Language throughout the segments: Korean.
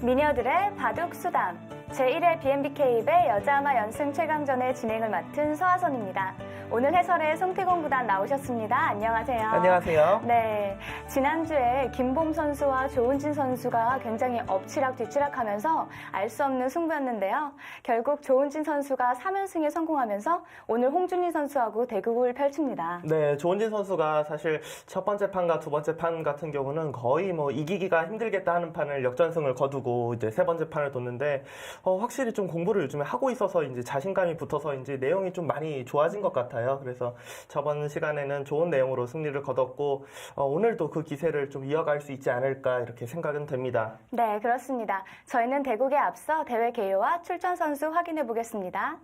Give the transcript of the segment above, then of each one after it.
미녀들의 바둑 수담 제1회 BNBK입의 여자아마 연승 최강전의 진행을 맡은 서하선입니다. 오늘 해설에 송태공 구단 나오셨습니다. 안녕하세요. 안녕하세요. 네, 지난주에 김봄 선수와 조은진 선수가 굉장히 엎치락뒤치락하면서 알 수 없는 승부였는데요. 결국 조은진 선수가 3연승에 성공하면서 오늘 홍준희 선수하고 대국을 펼칩니다. 네, 조은진 선수가 사실 첫 번째 판과 두 번째 판 같은 경우는 거의 이기기가 힘들겠다 하는 판을 역전승을 거두고 이제 세 번째 판을 뒀는데 확실히 좀 공부를 요즘에 하고 있어서 이제 자신감이 붙어서 이제 내용이 좀 많이 좋아진 것 같아요. 그래서 저번 시간에는 좋은 내용으로 승리를 거뒀고 오늘도 그 기세를 좀 이어갈 수 있지 않을까 이렇게 생각은 됩니다. 네, 그렇습니다. 저희는 대국에 앞서 대회 개요와 출전 선수 확인해 보겠습니다.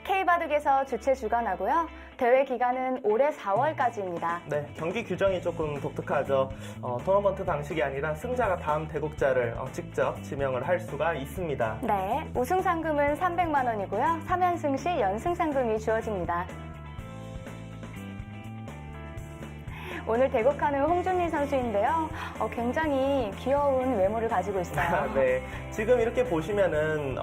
K바둑에서 주최 주관하고요. 대회 기간은 올해 4월까지입니다. 네, 경기 규정이 조금 독특하죠. 토너먼트 방식이 아니라 승자가 다음 대국자를 직접 지명을 할 수가 있습니다. 네, 우승 상금은 300만 원이고요. 3연승 시 연승 상금이 주어집니다. 오늘 대국하는 홍준희 선수인데요. 굉장히 귀여운 외모를 가지고 있어요. 네, 지금 이렇게 보시면은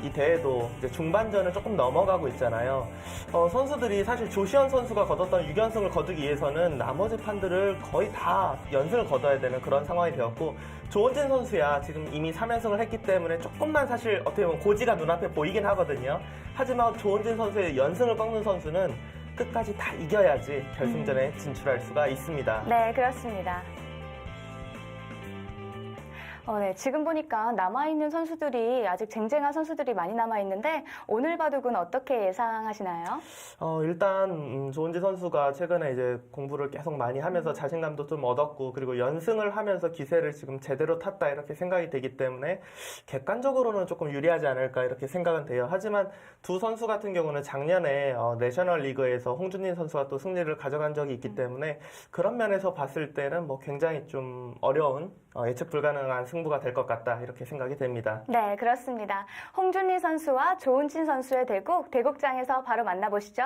이 대회도 이제 중반전을 조금 넘어가고 있잖아요. 선수들이 사실 조시현 선수가 거뒀던 6연승을 거두기 위해서는 나머지 판들을 거의 다 연승을 거둬야 되는 그런 상황이 되었고, 조은진 선수야 지금 이미 3연승을 했기 때문에 조금만 사실 어떻게 보면 고지가 눈앞에 보이긴 하거든요. 하지만 조은진 선수의 연승을 꺾는 선수는 끝까지 다 이겨야지 결승전에 진출할 수가 있습니다. 네, 그렇습니다. 네, 지금 보니까 남아있는 선수들이 아직 쟁쟁한 선수들이 많이 남아있는데 오늘 바둑은 어떻게 예상하시나요? 일단 조은지 선수가 최근에 이제 공부를 계속 많이 하면서 자신감도 좀 얻었고, 그리고 연승을 하면서 기세를 지금 제대로 탔다 이렇게 생각이 되기 때문에 객관적으로는 조금 유리하지 않을까 이렇게 생각은 돼요. 하지만 두 선수 같은 경우는 작년에 내셔널리그에서 홍준희 선수가 또 승리를 가져간 적이 있기 때문에 그런 면에서 봤을 때는 굉장히 좀 어려운 예측 불가능한 승부가 될 것 같다 이렇게 생각이 됩니다. 네, 그렇습니다. 홍준희 선수와 조은진 선수의 대국, 대국장에서 바로 만나보시죠.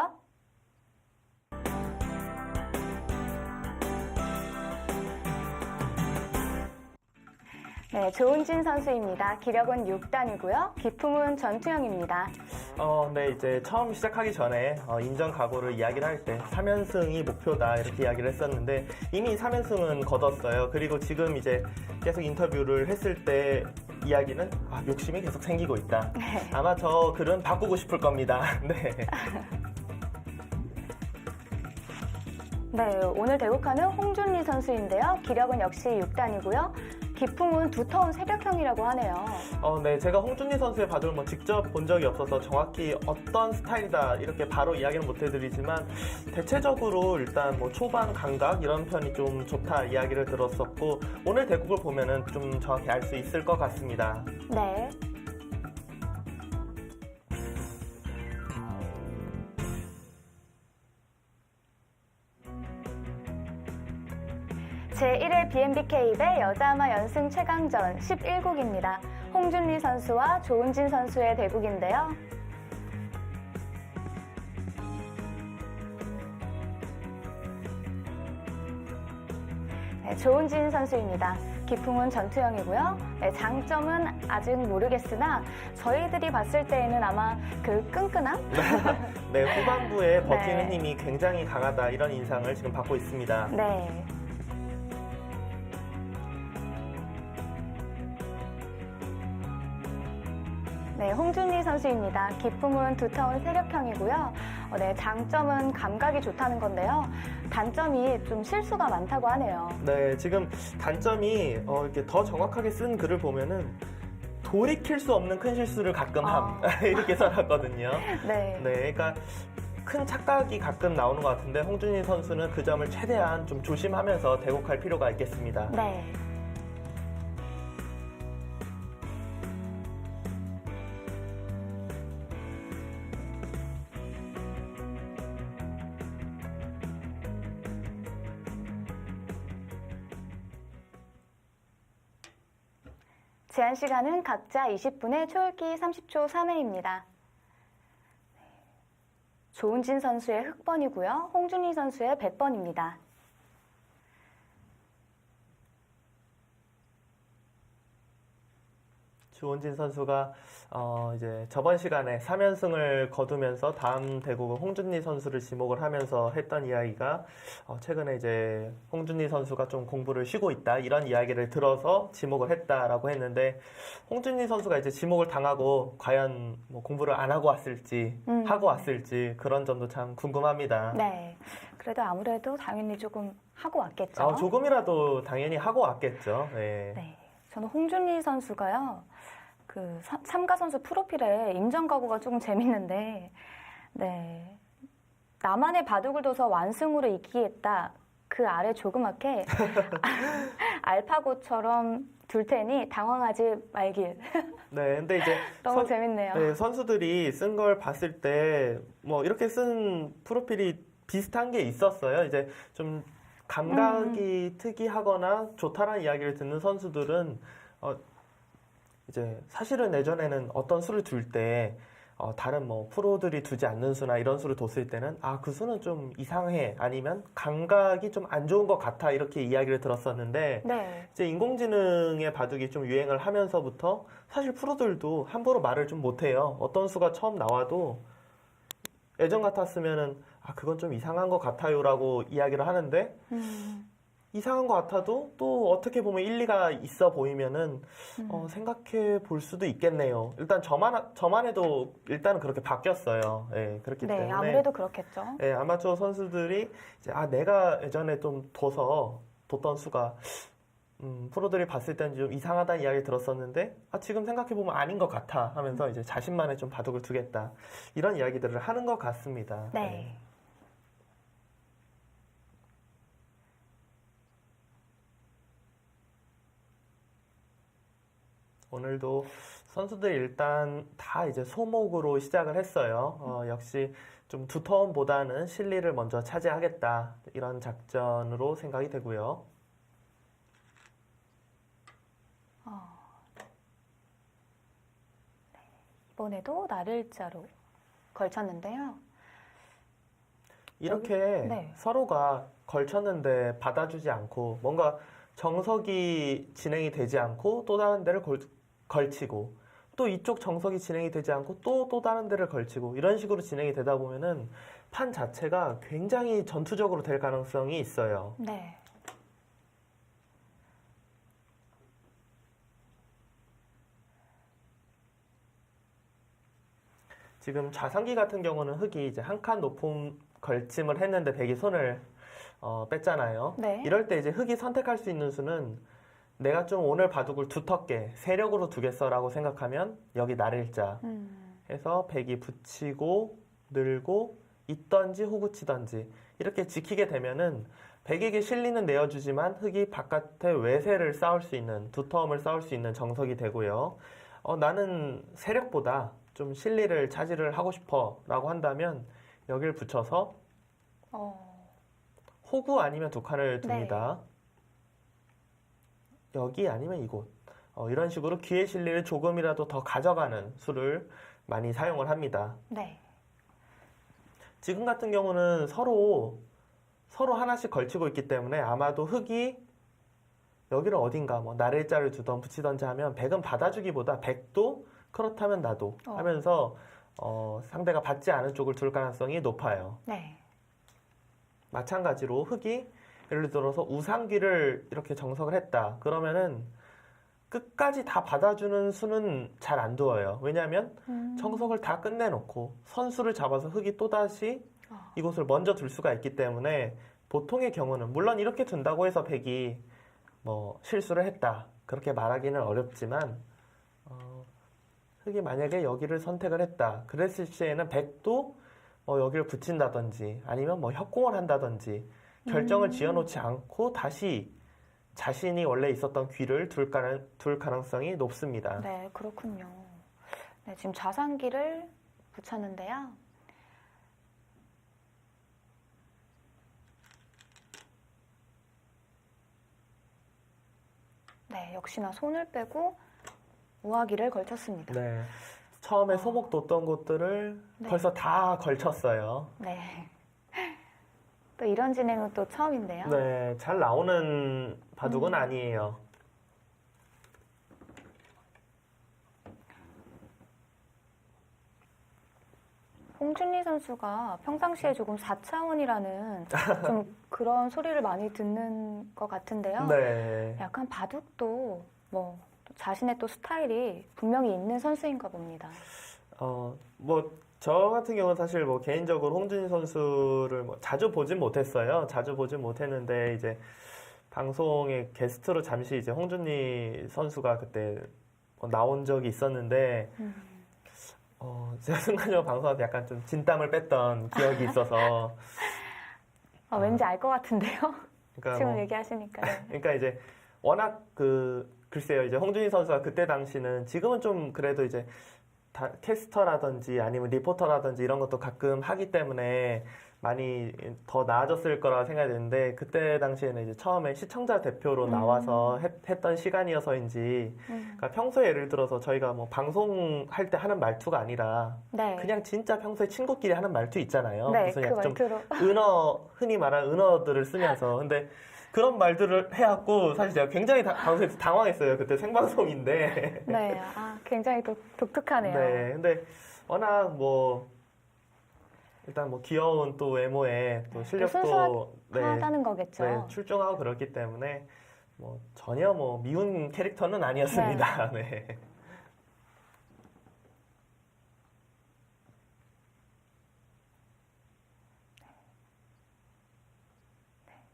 네, 조은진 선수입니다. 기력은 6단이고요. 기품은 전투형입니다. 네, 이제 처음 시작하기 전에 인정 각오를 이야기를 할 때 3연승이 목표다 이렇게 이야기를 했었는데 이미 3연승은 거뒀어요. 그리고 지금 이제 계속 인터뷰를 했을 때 이야기는 욕심이 계속 생기고 있다. 네. 아마 저 글은 바꾸고 싶을 겁니다. 네. 네, 오늘 대국하는 홍준희 선수인데요. 기력은 역시 6단이고요. 기품은 두터운 세력형이라고 하네요. 네, 제가 홍준희 선수의 바둑을 직접 본 적이 없어서 정확히 어떤 스타일이다 이렇게 바로 이야기는 못 해드리지만 대체적으로 일단 초반 감각 이런 편이 좀 좋다 이야기를 들었었고, 오늘 대국을 보면은 좀 정확히 알 수 있을 것 같습니다. 네. 제1회 BNBK입의 여자아마 연승 최강전 11국입니다. 홍준희 선수와 조은진 선수의 대국인데요. 네, 조은진 선수입니다. 기풍은 전투형이고요. 네, 장점은 아직 모르겠으나 저희들이 봤을 때에는 아마 그 끈끈함? 네, 후반부에 버티는 네. 힘이 굉장히 강하다 이런 인상을 지금 받고 있습니다. 네. 네, 홍준희 선수입니다. 기품은 두터운 세력형이고요. 네, 장점은 감각이 좋다는 건데요. 단점이 좀 실수가 많다고 하네요. 네, 지금 단점이 이렇게 더 정확하게 쓴 글을 보면은 돌이킬 수 없는 큰 실수를 가끔 함 이렇게 써놨거든요. 네. 네, 그러니까 큰 착각이 가끔 나오는 것 같은데 홍준희 선수는 그 점을 최대한 좀 조심하면서 대국할 필요가 있겠습니다. 네. 제한 시간은 각자 20분에 초읽기 30초 3회입니다. 조은진 선수의 흑번이고요. 홍준희 선수의 백번입니다. 조은진 선수가 이제 저번 시간에 3연승을 거두면서 다음 대국은 홍준리 선수를 지목을 하면서 했던 이야기가 최근에 이제 홍준리 선수가 좀 공부를 쉬고 있다 이런 이야기를 들어서 지목을 했다라고 했는데 홍준리 선수가 이제 지목을 당하고 과연 뭐 공부를 안 하고 왔을지 하고 왔을지 그런 점도 참 궁금합니다. 네. 그래도 아무래도 당연히 조금 하고 왔겠죠. 조금이라도 당연히 하고 왔겠죠. 네. 네. 저는 홍준리 선수가요, 참가 선수 프로필에 임전 가구가 조금 재밌는데, 네. 나만의 바둑을 둬서 완승으로 이기겠다. 그 아래 조그맣게 알파고처럼 둘 테니 당황하지 말길. 네, 근데 이제 너무 재밌네요. 네, 선수들이 쓴 걸 봤을 때 뭐 이렇게 쓴 프로필이 비슷한 게 있었어요. 이제 좀 감각이 특이하거나 좋다라는 이야기를 듣는 선수들은 이제 사실은 예전에는 어떤 수를 둘 때 다른 뭐 프로들이 두지 않는 수나 이런 수를 뒀을 때는 그 수는 좀 이상해 아니면 감각이 좀 안 좋은 것 같아 이렇게 이야기를 들었었는데 네. 이제 인공지능의 바둑이 좀 유행을 하면서부터 사실 프로들도 함부로 말을 좀 못해요. 어떤 수가 처음 나와도 예전 같았으면은 그건 좀 이상한 것 같아요라고 이야기를 하는데 이상한 것 같아도 또 어떻게 보면 일리가 있어 보이면은 생각해 볼 수도 있겠네요. 일단 저만 해도 일단은 그렇게 바뀌었어요. 예, 그렇기 네, 때문에 아무래도 그렇겠죠. 예, 아마추어 선수들이 이제 내가 예전에 좀 뒀던 수가 프로들이 봤을 때는 좀 이상하다는 이야기 들었었는데 지금 생각해보면 아닌 것 같아 하면서 이제 자신만의 좀 바둑을 두겠다 이런 이야기들을 하는 것 같습니다. 네. 오늘도 선수들 일단 다 이제 소목으로 시작을 했어요. 역시 좀 두터움보다는 실리를 먼저 차지하겠다 이런 작전으로 생각이 되고요. 이번에도 나를자로 걸쳤는데요. 이렇게 네. 서로가 걸쳤는데 받아주지 않고 뭔가 정석이 진행이 되지 않고 또 다른 데를 걸치고 또 이쪽 정석이 진행이 되지 않고 또 다른 데를 걸치고 이런 식으로 진행이 되다 보면은 판 자체가 굉장히 전투적으로 될 가능성이 있어요. 네. 지금 좌상기 같은 경우는 흑이 이제 한 칸 높은 걸침을 했는데 백이 손을 뺐잖아요. 네. 이럴 때 이제 흑이 선택할 수 있는 수는 내가 좀 오늘 바둑을 두텁게 세력으로 두겠어라고 생각하면 여기 나를자 해서 백이 붙이고 늘고 있던지 호구치던지 이렇게 지키게 되면은 백에게 실리는 내어주지만 흑이 바깥에 외세를 쌓을 수 있는 두터움을 쌓을 수 있는 정석이 되고요. 나는 세력보다 좀 실리를 차지를 하고 싶어 라고 한다면 여기를 붙여서 호구 아니면 두 칸을 둡니다. 여기 아니면 이곳 이런 식으로 기회 실리를 조금이라도 더 가져가는 수를 많이 사용을 합니다. 네. 지금 같은 경우는 서로 하나씩 걸치고 있기 때문에 아마도 흑이 여기를 어딘가 뭐 나를자를 두던 붙이던지 하면 백은 받아주기보다 백도 그렇다면 나도 하면서 상대가 받지 않은 쪽을 둘 가능성이 높아요. 네. 마찬가지로 흑이 예를 들어서 우상귀를 이렇게 정석을 했다. 그러면은 끝까지 다 받아주는 수는 잘 안 두어요. 왜냐하면 정석을 다 끝내놓고 선수를 잡아서 흑이 또다시 이곳을 먼저 둘 수가 있기 때문에 보통의 경우는 물론 이렇게 둔다고 해서 백이 뭐 실수를 했다. 그렇게 말하기는 어렵지만 흑이 만약에 여기를 선택을 했다. 그랬을 시에는 백도 여기를 붙인다든지 아니면 뭐 협공을 한다든지 결정을 지어놓지 않고 다시 자신이 원래 있었던 귀를 둘 가능성이 높습니다. 네, 그렇군요. 네, 지금 좌상기를 붙였는데요. 네, 역시나 손을 빼고 우하기를 걸쳤습니다. 네. 처음에 소목 뒀던 곳들을 벌써 다 걸쳤어요. 네. 또 이런 진행은 또 처음인데요. 네, 잘 나오는 바둑은 아니에요. 홍준희 선수가 평상시에 조금 4차원이라는 좀 그런 소리를 많이 듣는 것 같은데요. 네. 약간 바둑도 뭐 자신의 또 스타일이 분명히 있는 선수인가 봅니다. 뭐, 저 같은 경우는 사실 뭐 개인적으로 홍준희 선수를 뭐 자주 보진 못했어요. 자주 보진 못했는데 이제 방송에 게스트로 잠시 이제 홍준희 선수가 그때 나온 적이 있었는데 제가 순간적으로 방송하면서 약간 좀 진땀을 뺐던 기억이 있어서 왠지 알 것 같은데요. 그러니까 지금 뭐, 얘기하시니까. 네. 그러니까 이제 워낙 글쎄요, 이제 홍준희 선수가 그때 당시는 지금은 좀 그래도 이제 캐스터라든지 아니면 리포터라든지 이런 것도 가끔 하기 때문에 많이 더 나아졌을 거라고 생각이 드는데 그때 당시에는 이제 처음에 시청자 대표로 나와서 했던 시간이어서인지 그러니까 평소에 예를 들어서 저희가 뭐 방송할 때 하는 말투가 아니라 네. 그냥 진짜 평소에 친구끼리 하는 말투 있잖아요. 네, 무슨 그 약간 좀 말투로. 흔히 말하는 은어들을 쓰면서 근데 그런 말들을 해갖고 사실 제가 굉장히 방송에서 당황했어요. 그때 생방송인데. 네, 굉장히 독특하네요. 네, 근데 워낙 뭐 일단 뭐 귀여운 또 외모에 또 실력도 순수하다는 거겠죠. 네, 출중하고 그렇기 때문에 뭐 전혀 뭐 미운 캐릭터는 아니었습니다. 네.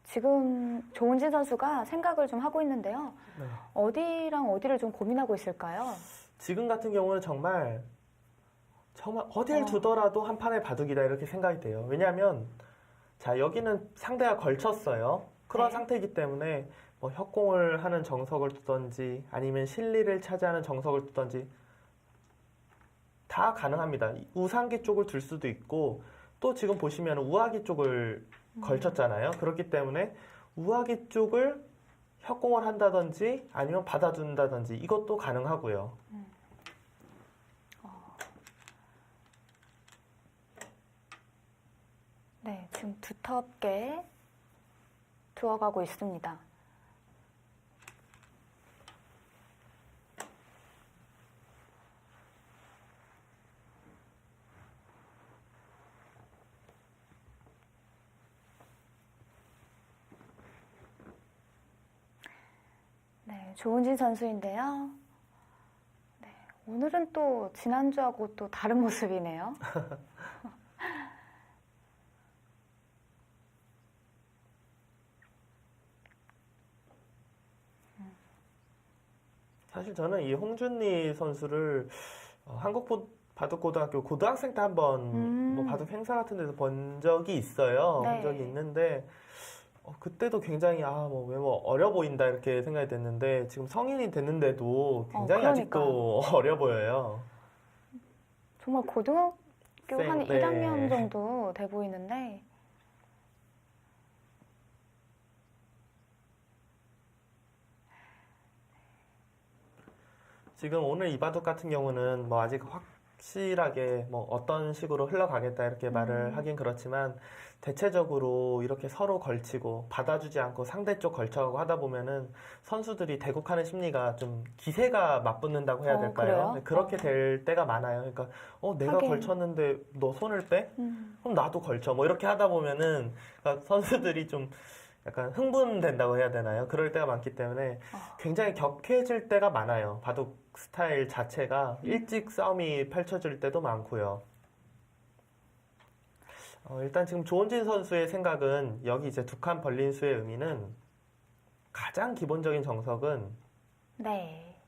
지금 조은진 선수가 생각을 좀 하고 있는데요. 네. 어디랑 어디를 좀 고민하고 있을까요? 지금 같은 경우는 정말 어딜 두더라도 한 판의 바둑이다 이렇게 생각이 돼요. 왜냐하면 자 여기는 상대가 걸쳤어요. 그런 네. 상태이기 때문에 뭐 협공을 하는 정석을 두던지 아니면 실리를 차지하는 정석을 두던지 다 가능합니다. 우상기 쪽을 둘 수도 있고 또 지금 보시면 우하기 쪽을 걸쳤잖아요. 그렇기 때문에 우하기 쪽을 협공을 한다든지 아니면 받아준다든지 이것도 가능하고요. 네, 지금 두텁게 두어가고 있습니다. 네, 조은진 선수인데요. 네, 오늘은 또 지난주하고 또 다른 모습이네요. 사실 저는 이 홍준희 선수를 한국 바둑고등학교 고등학생 때 한번 뭐 바둑 행사 같은 데서 본 적이 있어요. 네. 본 적이 있는데 그때도 굉장히 뭐 외모 어려 보인다 이렇게 생각이 됐는데 지금 성인이 됐는데도 굉장히 아직도 어려 보여요. 정말 고등학교 한 네. 1학년 정도 돼 보이는데 지금 오늘 이 바둑 같은 경우는 뭐 아직 확실하게 뭐 어떤 식으로 흘러가겠다 이렇게 말을 하긴 그렇지만 대체적으로 이렇게 서로 걸치고 받아주지 않고 상대 쪽 걸쳐가고 하다 보면은 선수들이 대국하는 심리가 좀 기세가 맞붙는다고 해야 될까요? 그래요? 네, 그렇게 될 때가 많아요. 그러니까 내가 하긴. 걸쳤는데 너 손을 빼? 그럼 나도 걸쳐. 뭐 이렇게 하다 보면은 그러니까 선수들이 좀 약간 흥분된다고 해야 되나요? 그럴 때가 많기 때문에 굉장히 격해질 때가 많아요. 바둑 스타일 자체가 일찍 싸움이 펼쳐질 때도 많고요. 일단 지금 조은진 선수의 생각은 여기 이제 두 칸 벌린 수의 의미는 가장 기본적인 정석은 네.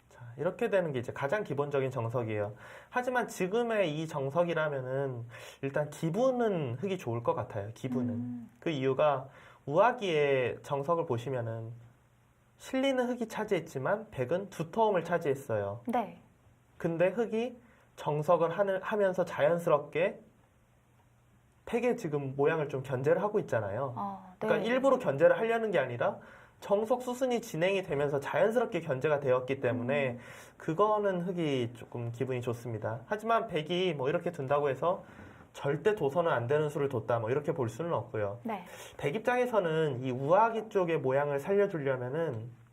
자, 이렇게 되는 게 이제 가장 기본적인 정석이에요. 하지만 지금의 이 정석이라면은 일단 기분은 흙이 좋을 것 같아요. 기분은. 그 이유가 우하기의 정석을 보시면은 실리는 흙이 차지했지만 백은 두터움을 차지했어요. 네. 근데 흙이 정석을 하면서 자연스럽게 팩의 지금 모양을 좀 견제를 하고 있잖아요. 네. 그러니까 일부러 견제를 하려는 게 아니라 정석 수순이 진행이 되면서 자연스럽게 견제가 되었기 때문에 그거는 흙이 조금 기분이 좋습니다. 하지만 백이 뭐 이렇게 둔다고 해서 절대 둬서는 안 되는 수를 뒀다 뭐 이렇게 볼 수는 없고요. 네. 백 입장에서는 이 우하기 쪽의 모양을 살려주려면은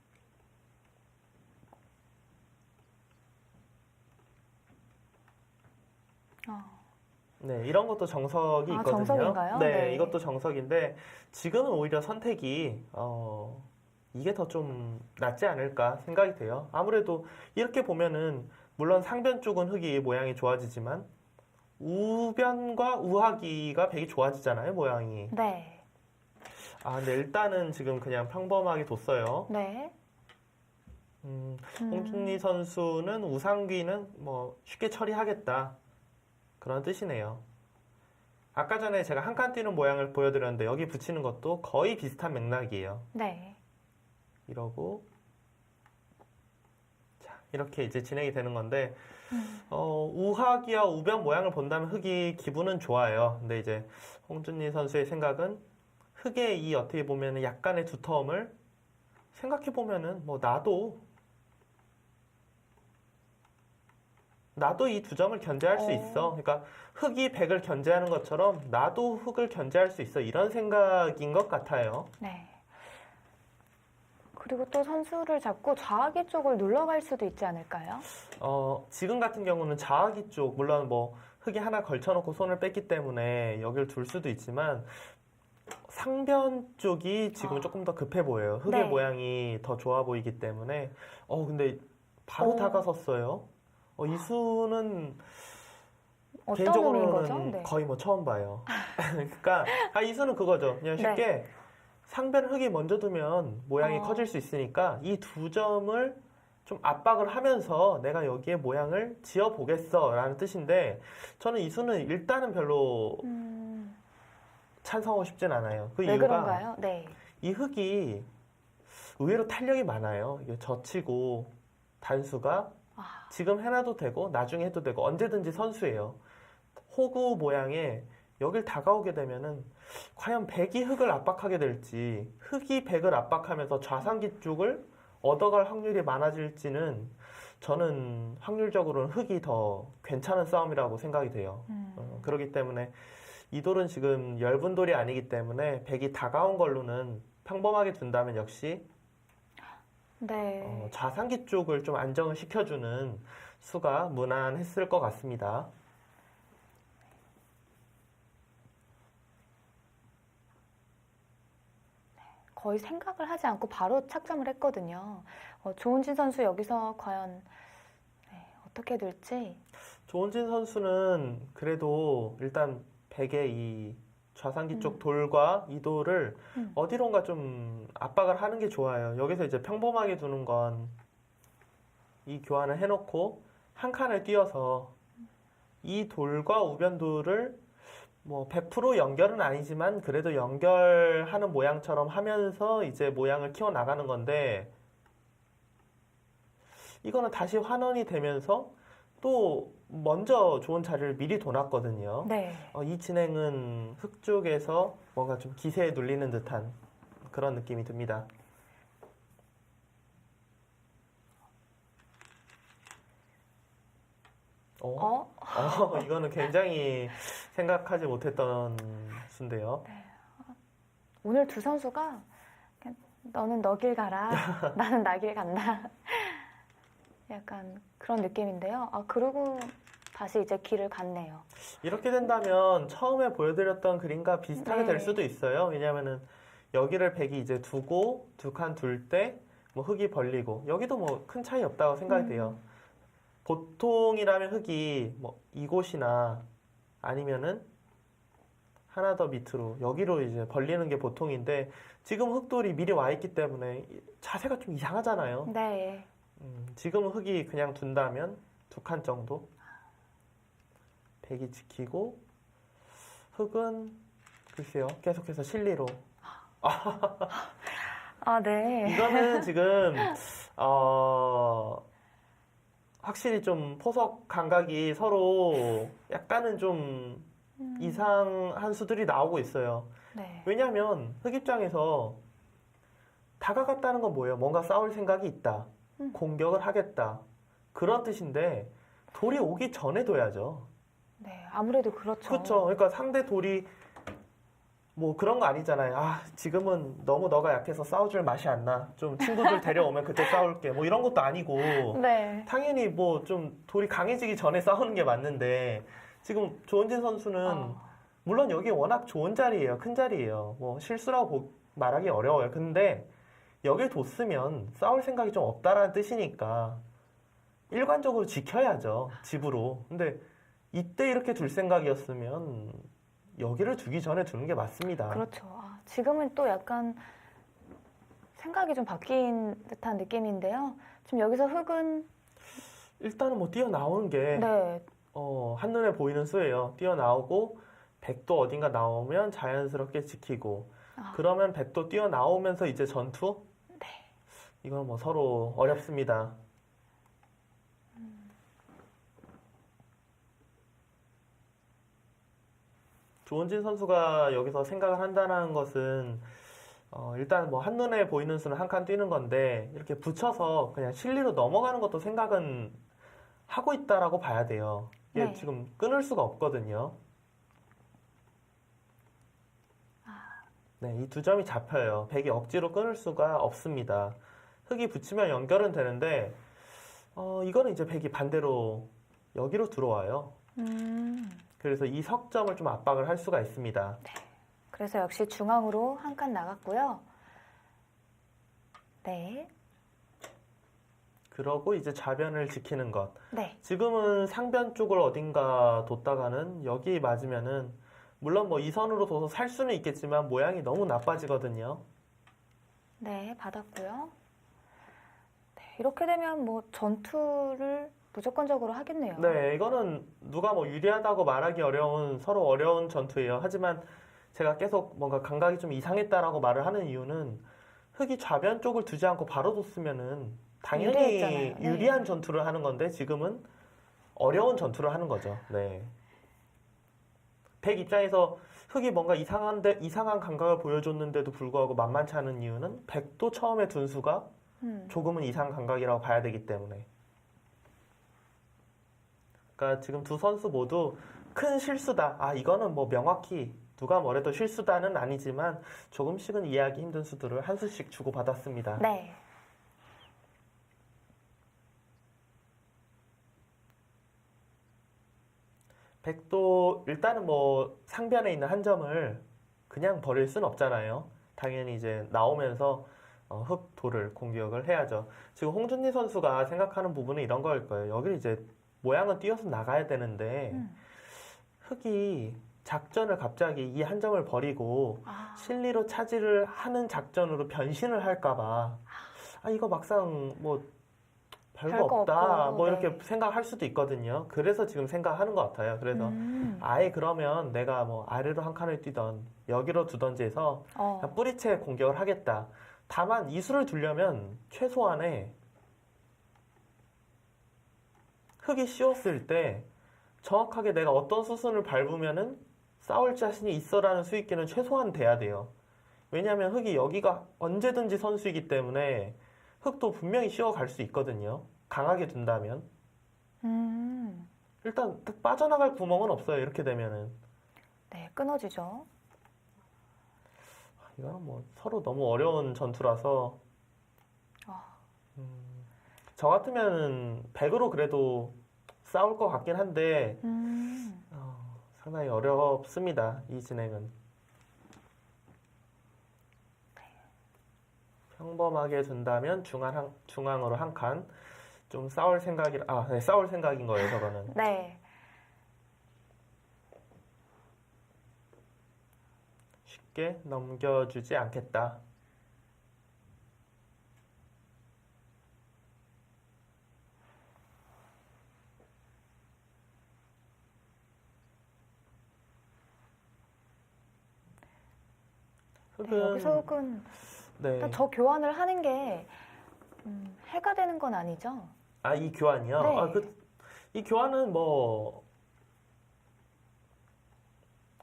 네, 이런 것도 정석이 있거든요. 정석인가요? 네, 네. 이것도 정석인데 지금은 오히려 선택이 이게 더 좀 낫지 않을까 생각이 돼요. 아무래도 이렇게 보면은 물론 상변 쪽은 흙이 모양이 좋아지지만 우변과 우하기가 백이 좋아지잖아요, 모양이. 네. 근데 일단은 지금 그냥 평범하게 뒀어요. 네. 홍준희 선수는 우상귀는 뭐 쉽게 처리하겠다. 그런 뜻이네요. 아까 전에 제가 한 칸 뛰는 모양을 보여드렸는데 여기 붙이는 것도 거의 비슷한 맥락이에요. 네. 이러고 자, 이렇게 이제 진행이 되는 건데 우하기와 우변 모양을 본다면 흙이 기분은 좋아요. 근데 이제 홍준희 선수의 생각은 흙의 이 어떻게 보면 약간의 두터움을 생각해 보면은 뭐 나도 이 두 점을 견제할 수 있어. 그러니까 흙이 백을 견제하는 것처럼 나도 흙을 견제할 수 있어. 이런 생각인 것 같아요. 네. 그리고 또 선수를 잡고 좌하기 쪽을 눌러갈 수도 있지 않을까요? 지금 같은 경우는 좌하기 쪽, 물론 뭐 흙이 하나 걸쳐놓고 손을 뺐기 때문에 여기를 둘 수도 있지만 상변 쪽이 지금은 조금 더 급해 보여요. 흙의 네. 모양이 더 좋아 보이기 때문에. 근데 바로 다가섰어요. 이 수는 어떤 의미인 개인적으로는 거죠? 네. 거의 뭐 처음 봐요. 그러니까 이 수는 그거죠. 그냥 쉽게 상변 흙이 먼저 두면 모양이 커질 수 있으니까 이 두 점을 좀 압박을 하면서 내가 여기에 모양을 지어보겠어 라는 뜻인데 저는 이 수는 일단은 별로 찬성하고 싶진 않아요. 그 왜 이유가 그런가요? 네. 이 흙이 의외로 탄력이 많아요. 이게 젖히고 단수가 지금 해놔도 되고 나중에 해도 되고 언제든지 선수예요. 호구 모양에 여길 다가오게 되면은 과연 백이 흙을 압박하게 될지 흙이 백을 압박하면서 좌상기 쪽을 얻어갈 확률이 많아질지는 저는 확률적으로는 흙이 더 괜찮은 싸움이라고 생각이 돼요. 그렇기 때문에 이 돌은 지금 엷은 돌이 아니기 때문에 백이 다가온 걸로는 평범하게 둔다면 역시 네. 좌상기 쪽을 좀 안정을 시켜주는 수가 무난했을 것 같습니다. 거의 생각을 하지 않고 바로 착점을 했거든요. 조은진 선수 여기서 과연 어떻게 될지. 조은진 선수는 그래도 일단 백의 이 좌상기 쪽 돌과 이 돌을 어디론가 좀 압박을 하는 게 좋아요. 여기서 이제 평범하게 두는 건 이 교환을 해놓고 한 칸을 띄어서 이 돌과 우변돌을 뭐 100% 연결은 아니지만 그래도 연결하는 모양처럼 하면서 이제 모양을 키워 나가는 건데 이거는 다시 환원이 되면서 또 먼저 좋은 자리를 미리 둬놨거든요. 네. 이 진행은 흙 쪽에서 뭔가 좀 기세에 눌리는 듯한 그런 느낌이 듭니다. 이거는 굉장히 생각하지 못했던 수인데요. 오늘 두 선수가 그냥 너는 너 길 가라, 나는 나 길 간다. 약간 그런 느낌인데요. 그리고 다시 이제 길을 갔네요. 이렇게 된다면 처음에 보여드렸던 그림과 비슷하게 될 수도 있어요. 왜냐하면은 여기를 백이 이제 두고 두 칸 둘 때 뭐 흙이 벌리고 여기도 뭐 큰 차이 없다고 생각이 돼요. 보통이라면 흙이 뭐 이곳이나 아니면은 하나 더 밑으로 여기로 이제 벌리는 게 보통인데 지금 흙돌이 미리 와 있기 때문에 자세가 좀 이상하잖아요. 네. 지금은 흙이 그냥 둔다면 두 칸 정도 백이 지키고 흙은 글쎄요 계속해서 실리로 네. 이거는 지금 확실히 좀 포석 감각이 서로 약간은 좀 이상한 수들이 나오고 있어요. 네. 왜냐하면 흙 입장에서 다가갔다는 건 뭐예요? 뭔가 싸울 생각이 있다. 공격을 하겠다. 그런 뜻인데 돌이 오기 전에 둬야죠. 네, 아무래도 그렇죠. 그렇죠. 그러니까 상대 돌이 뭐 그런 거 아니잖아요. 지금은 너무 너가 약해서 싸워줄 맛이 안 나. 좀 친구들 데려오면 그때 싸울게. 뭐 이런 것도 아니고. 네. 당연히 뭐 좀 돌이 강해지기 전에 싸우는 게 맞는데 지금 조은진 선수는 물론 여기 워낙 좋은 자리예요. 큰 자리예요. 뭐 실수라고 말하기 어려워요. 근데 여길 뒀으면 싸울 생각이 좀 없다라는 뜻이니까 일관적으로 지켜야죠. 집으로. 근데 이때 이렇게 둘 생각이었으면 여기를 두기 전에 두는 게 맞습니다. 그렇죠. 지금은 또 약간 생각이 좀 바뀐 듯한 느낌인데요. 지금 여기서 흙은 일단은 뭐 뛰어나오는 게 네, 한눈에 보이는 수예요. 뛰어나오고 백도 어딘가 나오면 자연스럽게 지키고 그러면 백도 뛰어나오면서 이제 전투? 네. 이건 뭐 서로 어렵습니다. 조은진 선수가 여기서 생각을 한다는 것은 일단 뭐 한눈에 보이는 수는 한 칸 뛰는 건데 이렇게 붙여서 그냥 실리로 넘어가는 것도 생각은 하고 있다라고 봐야 돼요. 이게 네. 지금 끊을 수가 없거든요. 네, 이 두 점이 잡혀요. 백이 억지로 끊을 수가 없습니다. 흙이 붙이면 연결은 되는데 이거는 이제 백이 반대로 여기로 들어와요. 그래서 이 석점을 좀 압박을 할 수가 있습니다. 그래서 역시 중앙으로 한 칸 나갔고요. 네, 그러고 이제 좌변을 지키는 것. 네, 지금은 상변 쪽을 어딘가 뒀다가는 여기 맞으면은 물론 뭐 이 선으로 둬서 살 수는 있겠지만 모양이 너무 나빠지거든요. 네, 받았고요. 네, 이렇게 되면 뭐 전투를 무조건적으로 하겠네요. 네, 이거는 누가 뭐 유리하다고 말하기 어려운 서로 어려운 전투예요. 하지만 제가 계속 뭔가 감각이 좀 이상했다라고 말을 하는 이유는 흙이 좌변 쪽을 두지 않고 바로 뒀으면은 당연히 유리했잖아요. 네. 유리한 전투를 하는 건데 지금은 어려운 전투를 하는 거죠. 네. 백 입장에서 흙이 뭔가 이상한 감각을 보여줬는데도 불구하고 만만치 않은 이유는 백도 처음에 둔 수가 조금은 이상 감각이라고 봐야 되기 때문에. 그러니까 지금 두 선수 모두 큰 실수다. 이거는 뭐 명확히 누가 뭐래도 실수다는 아니지만 조금씩은 이해하기 힘든 수들을 한 수씩 주고받았습니다. 네. 백도 일단은 뭐 상변에 있는 한 점을 그냥 버릴 순 없잖아요. 당연히 이제 나오면서 흑도를 공격을 해야죠. 지금 홍준희 선수가 생각하는 부분은 이런 거일 거예요. 여기를 이제 모양은 띄어서 나가야 되는데 흑이 작전을 갑자기 이 한 점을 버리고 실리로 차지를 하는 작전으로 변신을 할까봐 이거 막상 뭐 별거 없다 없고, 뭐 네. 이렇게 생각할 수도 있거든요. 그래서 지금 생각하는 것 같아요. 그래서 아예 그러면 내가 뭐 아래로 한 칸을 뛰던 여기로 두던지 해서 그냥 뿌리채 공격을 하겠다. 다만 이 수를 두려면 최소한의 흙이 씌웠을 때 정확하게 내가 어떤 수순을 밟으면은 싸울 자신이 있어라는 수익기는 최소한 돼야 돼요. 왜냐하면 흙이 여기가 언제든지 선수이기 때문에 흙도 분명히 씌워갈 수 있거든요. 강하게 둔다면. 일단 빠져나갈 구멍은 없어요. 이렇게 되면은. 네, 끊어지죠. 이거는 뭐 서로 너무 어려운 전투라서 저 같으면 100으로 그래도 싸울 것 같긴 한데 상당히 어렵습니다. 이 진행은. 평범하게 둔다면 중앙으로 한 칸. 좀 싸울 네, 싸울 생각인 거예요, 저거는. 네. 쉽게 넘겨주지 않겠다. 네, 여기서 흙은 네. 일단 저 교환을 하는 게 해가 되는 건 아니죠? 이 교환이요? 네. 이 교환은 뭐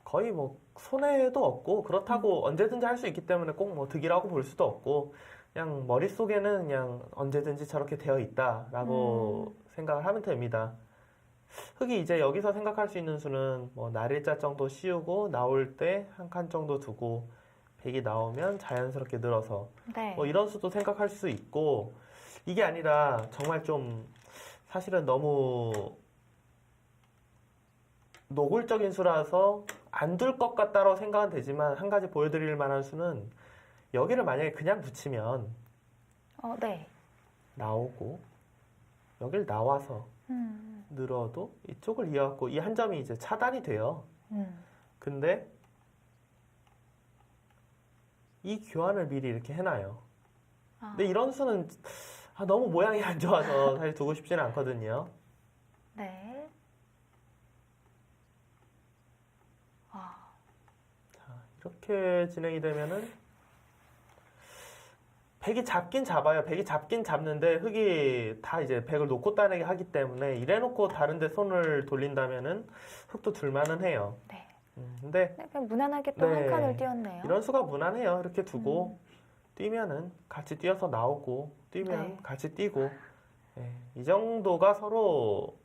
거의 뭐 손해도 없고 그렇다고 언제든지 할 수 있기 때문에 꼭 뭐 득이라고 볼 수도 없고 그냥 머릿속에는 그냥 언제든지 저렇게 되어 있다라고 생각을 하면 됩니다. 흙이 이제 여기서 생각할 수 있는 수는 뭐 날일자 정도 씌우고 나올 때 한 칸 정도 두고 백이 나오면 자연스럽게 늘어서 네. 뭐 이런 수도 생각할 수 있고 이게 아니라 정말 좀 사실은 너무 노골적인 수라서 안 둘 것 같다고 생각은 되지만 한 가지 보여드릴 만한 수는 여기를 만약에 그냥 붙이면 네. 나오고 여길 나와서 늘어도 이쪽을 이어갖고 이 한 점이 이제 차단이 돼요. 근데 이 교환을 미리 이렇게 해놔요. 근데 이런 수는 너무 모양이 안 좋아서 사실 두고 싶지는 않거든요. 네. 자, 이렇게 진행이 되면은 백이 잡긴 잡아요. 백이 잡긴 잡는데 흑이 다 이제 백을 놓고 따내게 하기 때문에 이래놓고 다른데 손을 돌린다면은 흑도 둘만은 해요. 네. 근데 그냥 무난하게 또 한 네. 칸을 띄웠네요. 이런 수가 무난해요. 이렇게 두고 뛰면은 같이 뛰어서 나오고 뛰면 네. 같이 뛰고 이 정도가 서로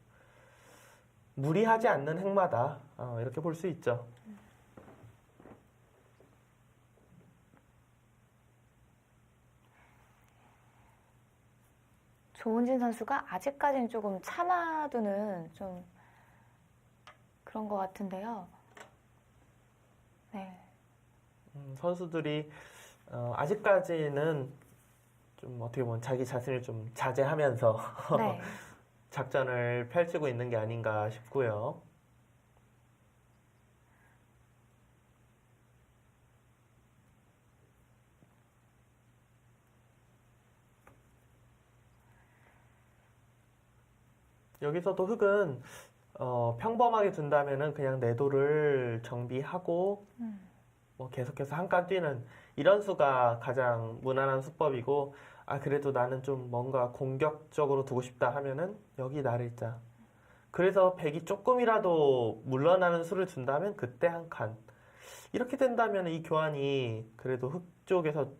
무리하지 않는 행마다 이렇게 볼 수 있죠. 조은진 선수가 아직까지는 조금 참아두는 좀 그런 것 같은데요. 네. 선수들이 아직까지는 좀 어떻게 보면 자기 자신을 좀 자제하면서 네. 작전을 펼치고 있는 게 아닌가 싶고요. 여기서도 흑은 평범하게 둔다면은 그냥 내도를 정비하고 뭐 계속해서 한 칸 뛰는 이런 수가 가장 무난한 수법이고 그래도 나는 좀 뭔가 공격적으로 두고 싶다 하면은 여기 나를자. 그래서 백이 조금이라도 물러나는 수를 둔다면 그때 한 칸. 이렇게 된다면 이 교환이 그래도 흑 쪽에서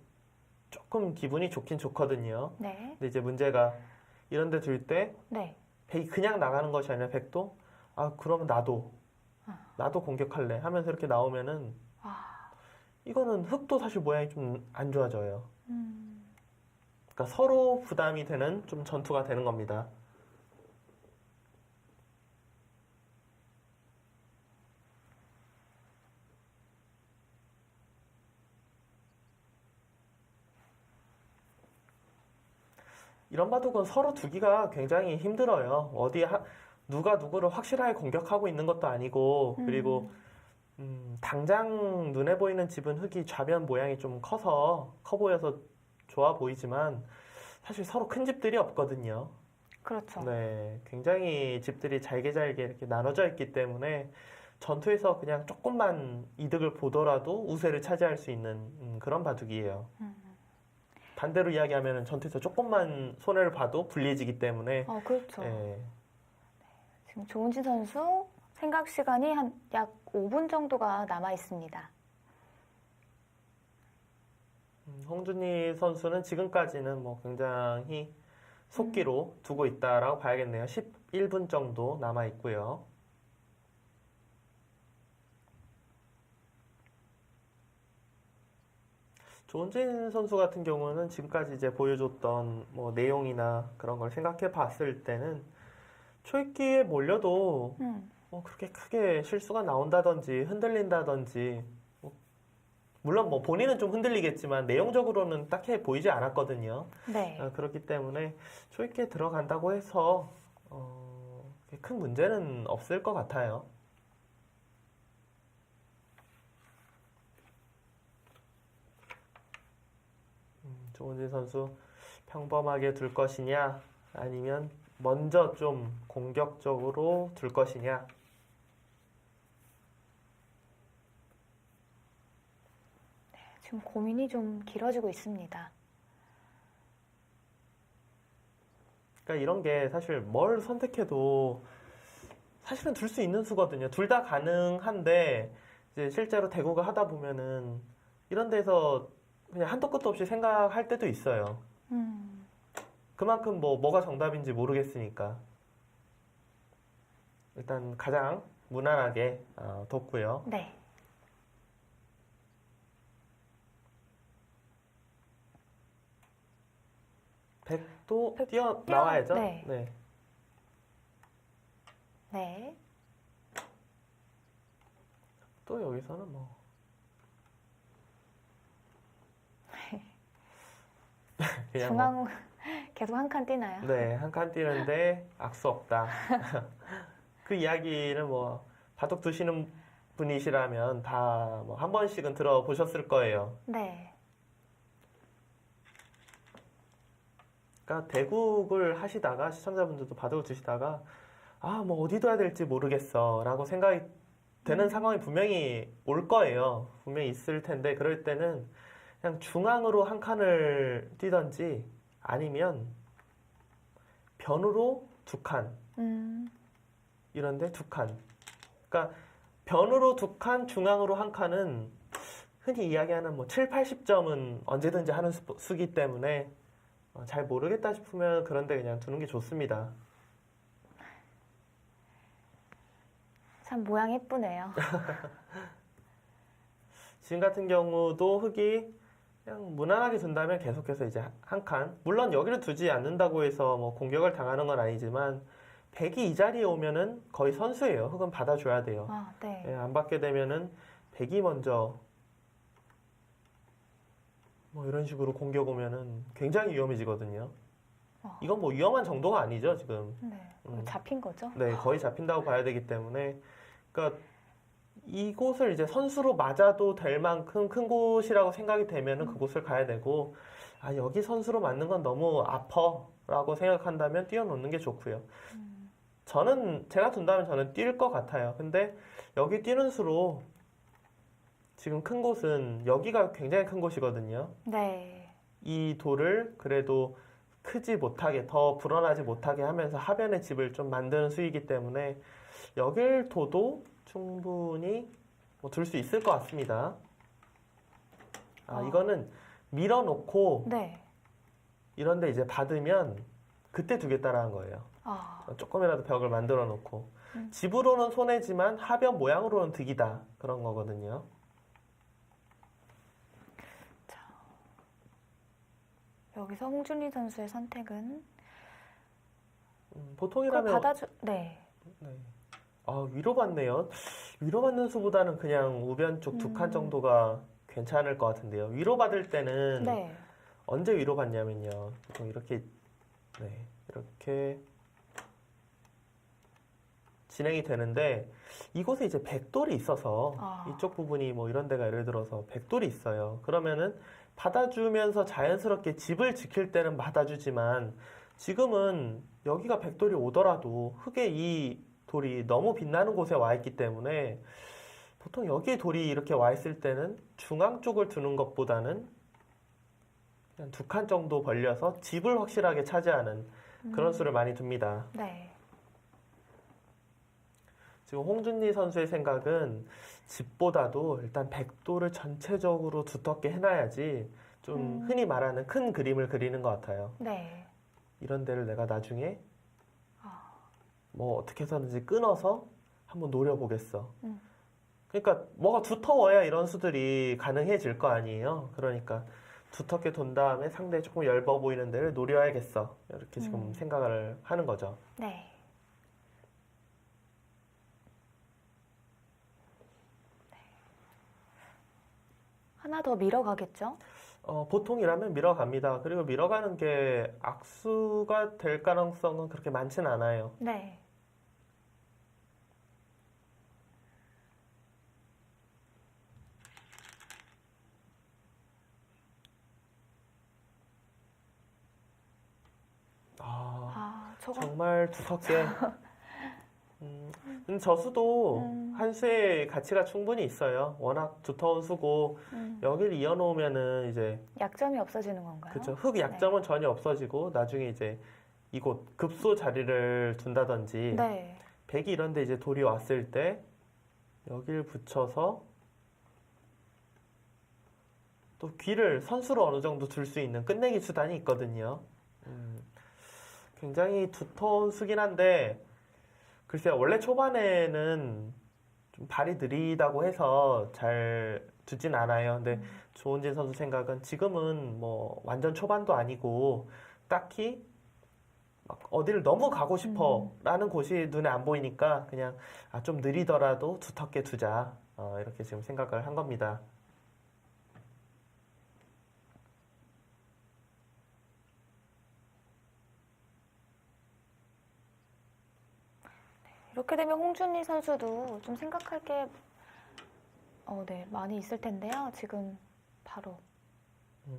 조금 기분이 좋긴 좋거든요. 네. 근데 이제 문제가 이런 데 둘 때 네. 백이 그냥 나가는 것이 아니라 백도 그러면 나도 공격할래 하면서 이렇게 나오면은 이거는 흑도 사실 모양이 좀 안 좋아져요. 그러니까 서로 부담이 되는 좀 전투가 되는 겁니다. 이런 바둑은 서로 두기가 굉장히 힘들어요. 누가 누구를 확실하게 공격하고 있는 것도 아니고 그리고 당장 눈에 보이는 집은 흑이 좌변 모양이 좀 커 보여서 좋아 보이지만 사실 서로 큰 집들이 없거든요. 그렇죠. 네, 굉장히 집들이 잘게 이렇게 나눠져 있기 때문에 전투에서 그냥 조금만 이득을 보더라도 우세를 차지할 수 있는 그런 바둑이에요. 반대로 이야기하면 전투에서 조금만 손해를 봐도 불리해지기 때문에 그렇죠. 예, 지금 조은진 선수 생각 시간이 한 약 5분 정도가 남아 있습니다. 홍준희 선수는 지금까지는 뭐 굉장히 속기로 두고 있다라고 봐야겠네요. 11분 정도 남아 있고요. 조은진 선수 같은 경우는 지금까지 이제 보여줬던 뭐 내용이나 그런 걸 생각해 봤을 때는 초읽기에 몰려도 그렇게 크게 실수가 나온다든지 흔들린다든지 물론 뭐 본인은 좀 흔들리겠지만 내용적으로는 딱히 보이지 않았거든요. 네. 그렇기 때문에 초읽기에 들어간다고 해서 큰 문제는 없을 것 같아요. 조은진 선수 평범하게 둘 것이냐 아니면 먼저 좀 공격적으로 둘 것이냐. 지금 고민이 좀 길어지고 있습니다. 그러니까 이런 게 사실 뭘 선택해도 사실은 둘 수 있는 수거든요. 둘 다 가능한데 이제 실제로 대국을 하다 보면은 이런 데서 그냥 한도 끝도 없이 생각할 때도 있어요. 그만큼 뭐가 정답인지 모르겠으니까 일단 가장 무난하게 뒀고요. 네. 백도 뛰어나와야죠. 네. 네. 네. 또 여기서는 뭐 그냥 뭐, 중앙 계속 한 칸 뛰나요? 네, 한 칸 뛰는데 악수 없다. 그 이야기를 뭐 바둑 두시는 분이시라면 다 뭐 한 번씩은 들어보셨을 거예요. 네. 그러니까 대국을 하시다가 시청자분들도 바둑을 두시다가 아, 뭐 어디 둬야 될지 모르겠어라고 생각이 되는 상황이 분명히 올 거예요. 분명히 있을 텐데 그럴 때는 그냥 중앙으로 한 칸을 뛰던지 아니면 변으로 두 칸, 이런데 두 칸. 그러니까 변으로 두 칸, 중앙으로 한 칸은 흔히 이야기하는 뭐 7, 80점은 언제든지 하는 수기 때문에 잘 모르겠다 싶으면 그런데 그냥 두는 게 좋습니다. 참 모양 예쁘네요. 지금 같은 경우도 흙이 그냥 무난하게 둔다면 계속해서 이제 한 칸. 물론 여기를 두지 않는다고 해서 뭐 공격을 당하는 건 아니지만 백이 이 자리에 오면은 거의 선수예요. 흙은 받아줘야 돼요. 아, 네. 예, 안 받게 되면은 백이 먼저 뭐 이런 식으로 공격 오면은 굉장히 위험해지거든요. 이건 뭐 위험한 정도가 아니죠, 지금. 네. 잡힌 거죠? 네, 거의 잡힌다고 봐야 되기 때문에. 그러니까 이곳을 이제 선수로 맞아도 될 만큼 큰 곳이라고 생각이 되면은 그곳을 가야 되고, 아, 여기 선수로 맞는 건 너무 아파라고 생각한다면 뛰어놓는 게 좋고요. 제가 둔다면 저는 뛸 것 같아요. 근데 여기 뛰는 수로 지금 큰 곳은 여기가 굉장히 큰 곳이거든요. 네. 이 돌을 그래도 크지 못하게, 더 불어나지 못하게 하면서 하변의 집을 좀 만드는 수이기 때문에 여길 둬도 충분히 둘 수 있을 것 같습니다. 이거는 밀어놓고 네. 이런데 이제 받으면 그때 두겠다라는 거예요. 조금이라도 벽을 만들어 놓고 집으로는 손해지만 하변 모양으로는 득이다 그런 거거든요. 여기서 홍준희 선수의 선택은 보통이라면 네. 네. 위로 받네요. 위로 받는 수보다는 그냥 우변 쪽 두 칸 정도가 괜찮을 것 같은데요. 위로 받을 때는 네. 언제 위로 받냐면요. 보통 이렇게 이렇게 진행이 되는데 이곳에 이제 백돌이 있어서 이쪽 부분이 뭐 이런 데가 예를 들어서 백돌이 있어요. 그러면은 받아주면서 자연스럽게 집을 지킬 때는 받아주지만 지금은 여기가 백돌이 오더라도 흙에 이 돌이 너무 빛나는 곳에 와 있기 때문에 보통 여기에 돌이 이렇게 와 있을 때는 중앙 쪽을 두는 것보다는 그냥 두 칸 정도 벌려서 집을 확실하게 차지하는 그런 수를 많이 둡니다. 네. 지금 홍준희 선수의 생각은 집보다도 일단 백돌을 전체적으로 두텁게 해놔야지 좀 흔히 말하는 큰 그림을 그리는 것 같아요. 네. 이런 데를 내가 나중에 뭐 어떻게 해서든지 끊어서 한번 노려보겠어. 그러니까 뭐가 두터워야 이런 수들이 가능해질 거 아니에요. 그러니까 두텁게 돈 다음에 상대에 조금 얇아 보이는 데를 노려야겠어. 이렇게 지금 생각을 하는 거죠. 네. 하나 더 밀어가겠죠? 보통이라면 밀어갑니다. 그리고 밀어가는 게 악수가 될 가능성은 그렇게 많진 않아요. 네. 저거 정말 두텁게. 저수도 한 수의 가치가 충분히 있어요. 워낙 두터운 수고 여기를 이어놓으면은 이제 약점이 없어지는 건가요? 그렇죠. 흙 약점은 전혀 없어지고 나중에 이제 이곳 급소 자리를 둔다든지 네. 백이 이런데 이제 돌이 왔을 때 여기를 붙여서 또 귀를 선수로 어느 정도 둘 수 있는 끝내기 수단이 있거든요. 굉장히 두터운 수긴 한데 글쎄요, 원래 초반에는 좀 발이 느리다고 해서 잘 두진 않아요. 근데 조은진 선수 생각은 지금은 뭐 완전 초반도 아니고 딱히 막 어디를 너무 가고 싶어 라는 곳이 눈에 안 보이니까 그냥 좀 느리더라도 두텁게 두자 이렇게 지금 생각을 한 겁니다. 이렇게 되면 홍준희 선수도 좀 생각할 게 네, 많이 있을 텐데요. 지금 바로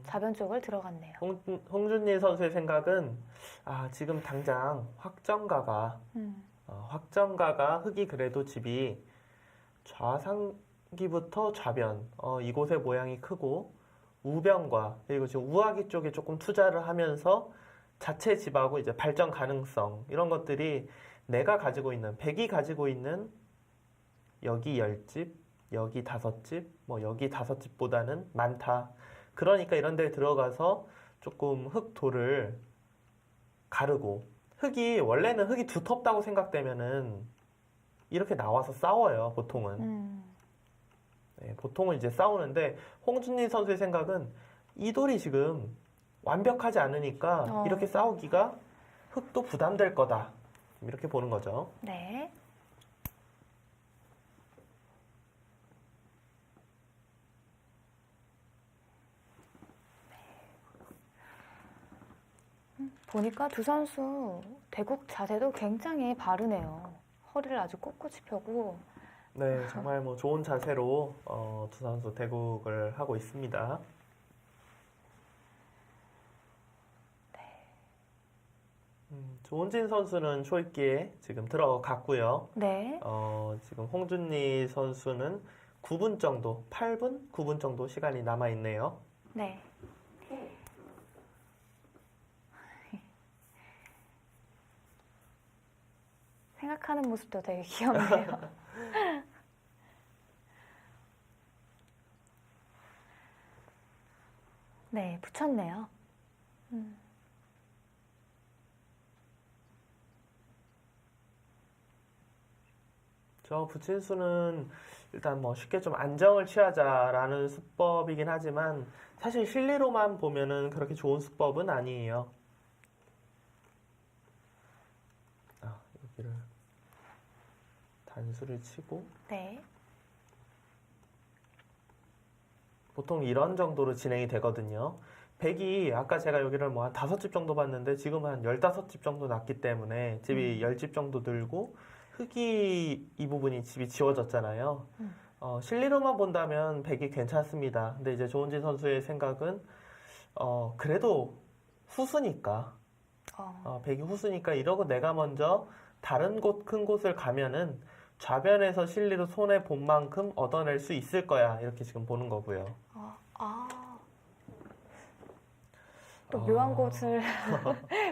좌변 쪽을 들어갔네요. 홍준희 선수의 생각은 지금 당장 확정가가 흙이 그래도 집이 좌상기부터 좌변 이곳의 모양이 크고 우변과 그리고 지금 우하기 쪽에 조금 투자를 하면서 자체 집하고 이제 발전 가능성 이런 것들이 내가 가지고 있는 백이 가지고 있는 여기 10집, 여기 5집, 뭐 여기 5집보다는 많다. 그러니까 이런 데 들어가서 조금 흙돌을 가르고 원래는 흙이 두텁다고 생각되면은 이렇게 나와서 싸워요, 보통은. 네, 보통은 이제 싸우는데 홍준희 선수의 생각은 이 돌이 지금 완벽하지 않으니까 이렇게 싸우기가 흙도 부담될 거다. 이렇게 보는 거죠. 네. 보니까 두 선수 대국 자세도 굉장히 바르네요. 허리를 아주 꼿꼿이 펴고. 네, 정말 뭐 좋은 자세로 두 선수 대국을 하고 있습니다. 조은진 선수는 초입기에 지금 들어갔고요. 네. 지금 홍준희 선수는 9분 정도, 8분? 9분 정도 시간이 남아 있네요. 네. 생각하는 모습도 되게 귀엽네요. 네, 붙였네요. 저 부친수는 일단 뭐 쉽게 좀 안정을 취하자라는 수법이긴 하지만 사실 실리로만 보면은 그렇게 좋은 수법은 아니에요. 여기를 단수를 치고 네. 보통 이런 정도로 진행이 되거든요. 백이 아까 제가 여기를 뭐 한 5집 정도 봤는데 지금 한 15집 정도 났기 때문에 집이 10집 정도 늘고 흙이 이 부분이 집이 지워졌잖아요. 실리로만 본다면 백이 괜찮습니다. 근데 이제 조은진 선수의 생각은 그래도 후수니까 백이 후수니까 이러고 내가 먼저 다른 큰 곳을 가면은 좌변에서 실리로 손해 본 만큼 얻어낼 수 있을 거야. 이렇게 지금 보는 거고요. 또 묘한 곳을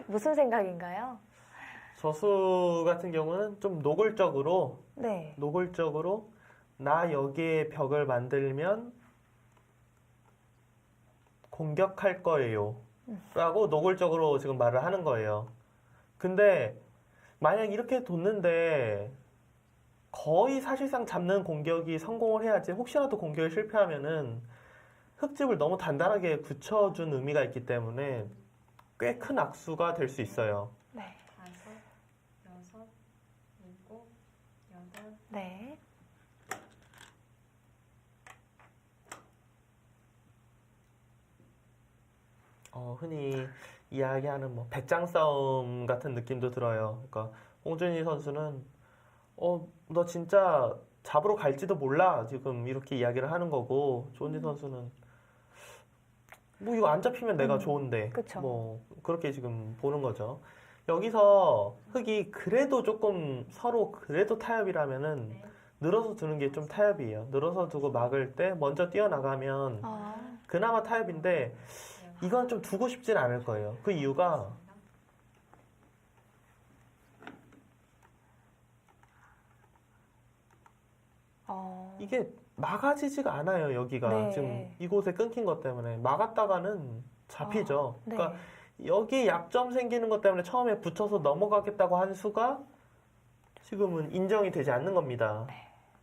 무슨 생각인가요? 저수 같은 경우는 좀 노골적으로 네. 나 여기에 벽을 만들면 공격할 거예요. 라고 노골적으로 지금 말을 하는 거예요. 근데 만약 이렇게 뒀는데 거의 사실상 잡는 공격이 성공을 해야지 혹시라도 공격이 실패하면은 흙집을 너무 단단하게 굳혀준 의미가 있기 때문에 꽤 큰 악수가 될 수 있어요. 네. 5, 6, 7, 8. 네. 흔히 이야기하는 뭐 배짱 싸움 같은 느낌도 들어요. 그러니까 홍준희 선수는 너 진짜 잡으러 갈지도 몰라 지금 이렇게 이야기를 하는 거고 조은진 선수는 뭐 이거 안 잡히면 내가 좋은데 그쵸. 뭐 그렇게 지금 보는 거죠. 여기서 흙이 그래도 조금 서로 그래도 타협이라면은 늘어서 두는 게 좀 타협이에요. 늘어서 두고 막을 때 먼저 뛰어나가면 그나마 타협인데 이건 좀 두고 싶진 않을 거예요. 그 이유가 이게 막아지지가 않아요. 여기가 네. 지금 이곳에 끊긴 것 때문에 막았다가는 잡히죠. 네. 그러니까 여기에 약점 생기는 것 때문에 처음에 붙여서 넘어가겠다고 한 수가 지금은 인정이 되지 않는 겁니다.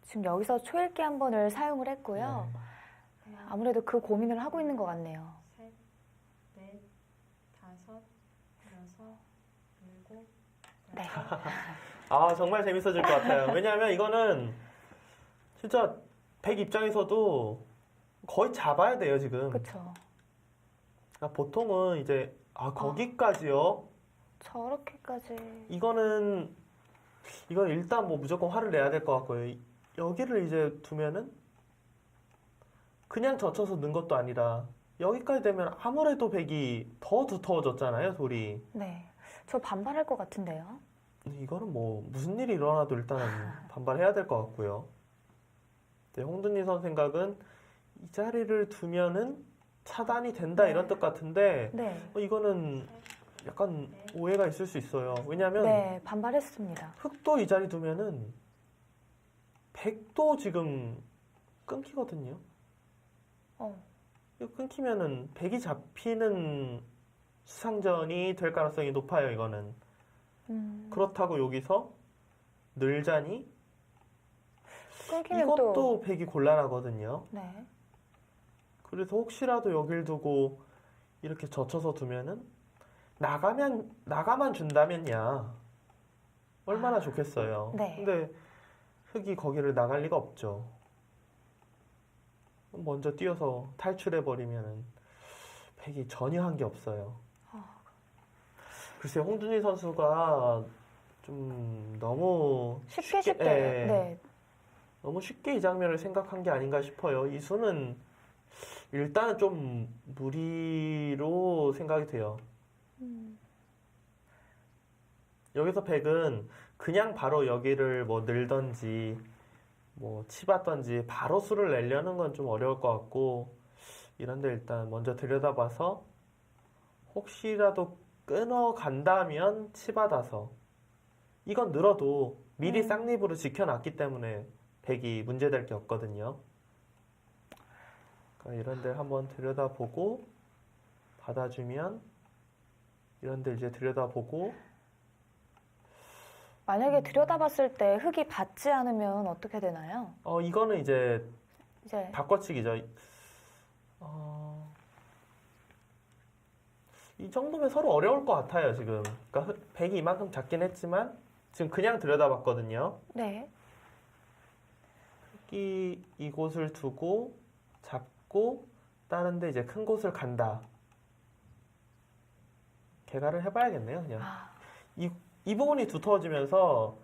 지금 여기서 초읽기 한 번을 사용을 했고요. 네. 아무래도 그 고민을 하고 있는 것 같네요. 3, 4, 5, 6, 7. 네. 정말 재밌어질 것 같아요. 왜냐하면 이거는 진짜 백 입장에서도 거의 잡아야 돼요, 지금. 그쵸. 그러니까 보통은 이제, 거기까지요? 저렇게까지. 이건 일단 뭐 무조건 화를 내야 될 것 같고요. 여기를 이제 두면은 그냥 젖혀서 넣은 것도 아니라 여기까지 되면 아무래도 백이 더 두터워졌잖아요, 돌이. 네. 저 반발할 것 같은데요. 이거는 뭐 무슨 일이 일어나도 일단은 반발해야 될 것 같고요. 네, 홍준희 선 생각은 이 자리를 두면은 차단이 된다 이런 뜻 같은데 네. 이거는 약간 오해가 있을 수 있어요. 왜냐하면 네, 반발했습니다. 흑도 이 자리 두면은 백도 지금 끊기거든요. 어. 이거 끊기면은 백이 잡히는 수상전이 될 가능성이 높아요, 이거는. 그렇다고 여기서 늘자니 끊기면 이것도 또. 백이 곤란하거든요. 네. 그래서 혹시라도 여길 두고 이렇게 젖혀서 두면은 나가만 준다면야 얼마나 좋겠어요. 네. 근데 흑이 거기를 나갈 리가 없죠. 먼저 뛰어서 탈출해 버리면은 백이 전혀 한 게 없어요. 글쎄 홍준희 선수가 좀 너무 쉽게. 예, 네. 너무 쉽게 이 장면을 생각한 게 아닌가 싶어요. 이 수는 일단은 좀 무리로 생각이 돼요. 여기서 백은 그냥 바로 여기를 뭐 늘던지 뭐 치받던지 바로 수를 내려는 건 좀 어려울 것 같고 이런데 일단 먼저 들여다봐서 혹시라도 끊어간다면 치받아서 이건 늘어도 미리 쌍립으로 지켜놨기 때문에 백이 문제될 게 없거든요. 그러니까 이런 데 한번 들여다보고 받아주면 이런 데 이제 들여다보고 만약에 들여다봤을 때 흙이 받지 않으면 어떻게 되나요? 이거는 이제 이제 바꿔치기죠. 이 정도면 서로 어려울 것 같아요, 지금. 그러니까 백이 이만큼 작긴 했지만 지금 그냥 들여다봤거든요. 네. 이곳을 두고 잡고 다른데 이제 큰 곳을 간다. 개가를 해봐야겠네요, 그냥. 이 부분이 두터워지면서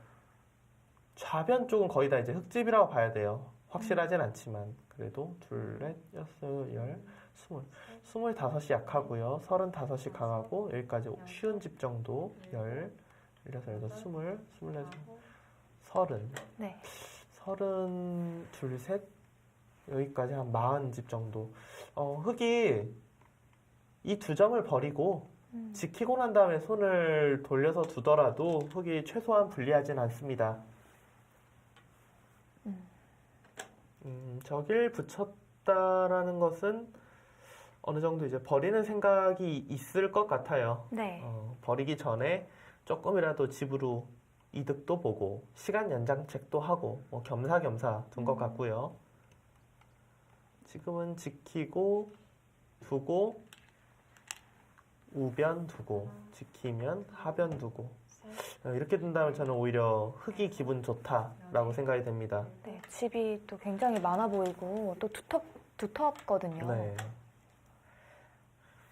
좌변 쪽은 거의 다 이제 흙집이라고 봐야 돼요. 확실하진 않지만 그래도 둘, 넷, 여섯, 열, 스물. 25이 약하고요. 35이 강하고 여기까지 쉬운 집 정도. 10, 16, 18, 20, 24, 30. 네. 30, 둘, 셋. 여기까지 한 40집 정도. 흙이 이 두 점을 버리고 지키고 난 다음에 손을 돌려서 두더라도 흙이 최소한 불리하진 않습니다. 저길 붙였다라는 것은 어느 정도 이제 버리는 생각이 있을 것 같아요. 네. 버리기 전에 조금이라도 집으로 이득도 보고 시간 연장책도 하고 뭐 겸사겸사 둔 것 같고요. 지금은 지키고 두고 우변 두고 지키면 하변 두고 이렇게 둔다면 저는 오히려 흙이 기분 좋다라고 생각이 됩니다. 네. 집이 또 굉장히 많아 보이고 또 두텁거든요. 네.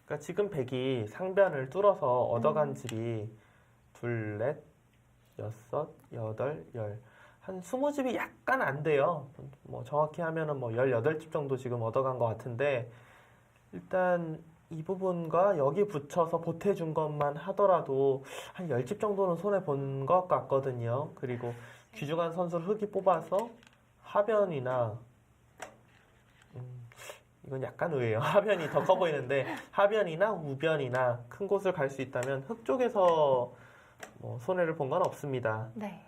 그러니까 지금 백이 상변을 뚫어서 얻어간 집이 둘, 넷, 여섯, 여덟, 열. 한 20집이 약간 안 돼요. 뭐 정확히 하면은 뭐 18집 정도 지금 얻어간 것 같은데 일단 이 부분과 여기 붙여서 보태준 것만 하더라도 한 10집 정도는 손해본 것 같거든요. 그리고 귀중한 선수를 흙이 뽑아서 하변이나 이건 약간 의외예요. 하변이 더 커 보이는데 하변이나 우변이나 큰 곳을 갈 수 있다면 흙 쪽에서 뭐 손해를 본 건 없습니다. 네.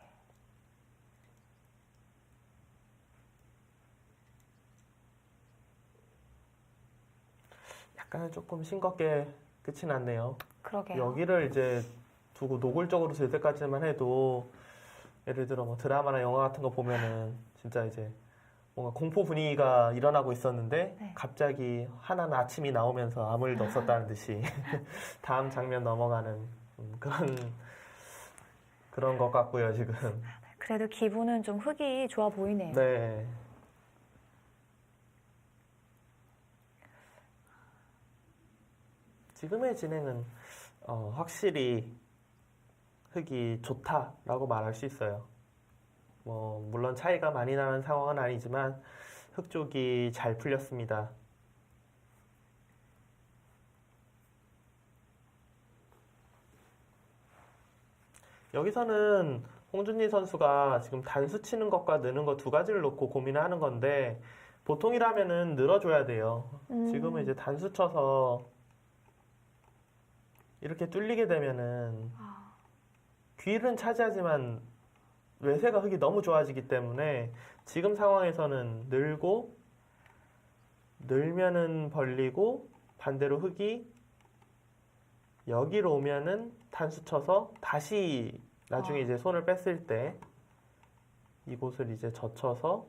약간 조금 싱겁게 끝이 났네요. 그러게요. 여기를 이제 두고 노골적으로 들 때까지만 해도 예를 들어 뭐 드라마나 영화 같은 거 보면은 진짜 이제 뭔가 공포 분위기가 일어나고 있었는데 네. 갑자기 하나는 아침이 나오면서 아무 일도 없었다는 듯이 다음 장면 넘어가는 그런 것 같고요, 지금. 그래도 기분은 좀 흙이 좋아 보이네요. 네. 지금의 진행은 확실히 흙이 좋다라고 말할 수 있어요. 뭐 물론 차이가 많이 나는 상황은 아니지만 흙 쪽이 잘 풀렸습니다. 여기서는 홍준희 선수가 지금 단수 치는 것과 느는 것 두 가지를 놓고 고민을 하는 건데 보통이라면은 늘어줘야 돼요. 지금은 이제 단수 쳐서 이렇게 뚫리게 되면은 귀는 차지하지만 외세가 흙이 너무 좋아지기 때문에 지금 상황에서는 늘고 늘면은 벌리고 반대로 흙이 여기로 오면은 단수 쳐서 다시 나중에 이제 손을 뺐을 때 이곳을 이제 젖혀서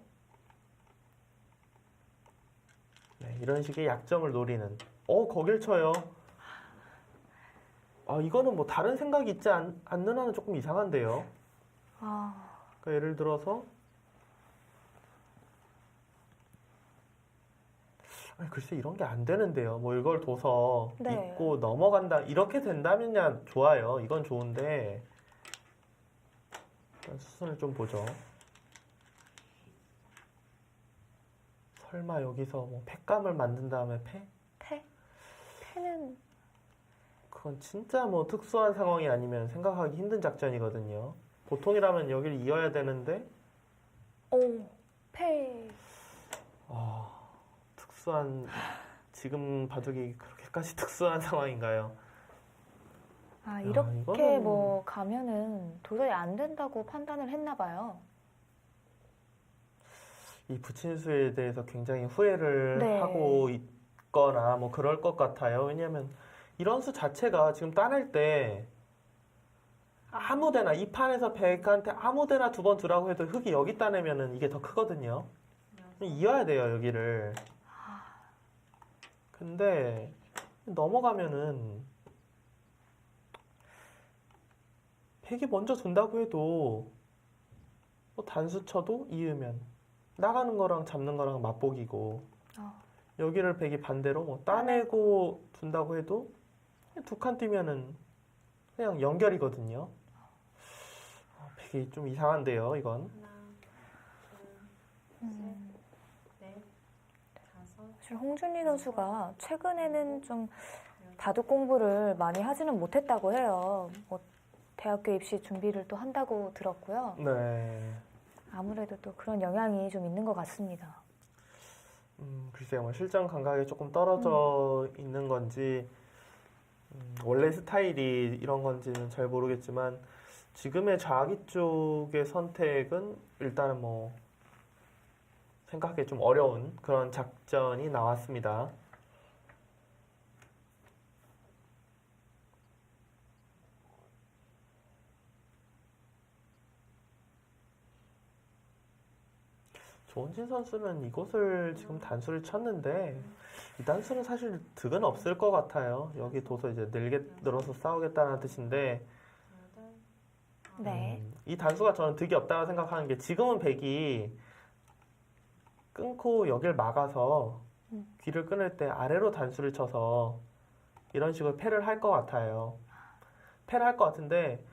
네, 이런 식의 약점을 노리는 거길 쳐요. 이거는 뭐 다른 생각이 있지 않는 한은 조금 이상한데요. 그러니까 예를 들어서 글쎄 이런 게 안 되는데요. 뭐 이걸 둬서 네. 잊고 넘어간다 이렇게 된다면야 좋아요. 이건 좋은데 일단 수순을 좀 보죠. 설마 여기서 뭐 팩감을 만든 다음에 패는 그건 진짜 뭐 특수한 상황이 아니면 생각하기 힘든 작전이거든요. 보통이라면 여기를 이어야 되는데 패. 특수한 지금 바둑이 그렇게까지 특수한 상황인가요? 이렇게 이거는 뭐 가면은 도저히 안 된다고 판단을 했나 봐요. 이 부친수에 대해서 굉장히 후회를 네. 하고 있거나 뭐 그럴 것 같아요. 왜냐하면 이런 수 자체가 지금 따낼 때 아무데나 이 판에서 백한테 아무데나 두 번 두라고 해도 흙이 여기 따내면은 이게 더 크거든요. 이어야 돼요 여기를. 근데 넘어가면은 백이 먼저 둔다고 해도 뭐 단수 쳐도 이으면 나가는 거랑 잡는 거랑 맞보기고 여기를 백이 반대로 뭐 따내고 둔다고 해도 두 칸 뛰면은 그냥 연결이거든요. 백이 좀 이상한데요 이건. 하나, 둘, 셋, 넷, 다섯, 사실 홍준희 선수가 최근에는 좀 바둑 공부를 많이 하지는 못했다고 해요. 뭐 대학교 입시 준비를 또 한다고 들었고요. 네. 아무래도 또 그런 영향이 좀 있는 것 같습니다. 글쎄요, 뭐 실전 감각이 조금 떨어져 있는 건지 원래 스타일이 이런 건지는 잘 모르겠지만 지금의 좌기 쪽의 선택은 일단은 뭐 생각하기 좀 어려운 그런 작전이 나왔습니다. 조은진 선수는 이곳을 지금 단수를 쳤는데 이 단수는 사실 득은 없을 것 같아요. 여기 둬서 이제 늘어서 싸우겠다는 뜻인데 여덟, 네. 이 단수가 저는 득이 없다고 생각하는 게 지금은 백이 끊고 여길 막아서 귀를 끊을 때 아래로 단수를 쳐서 이런 식으로 패를 할 것 같아요. 패를 할 것 같은데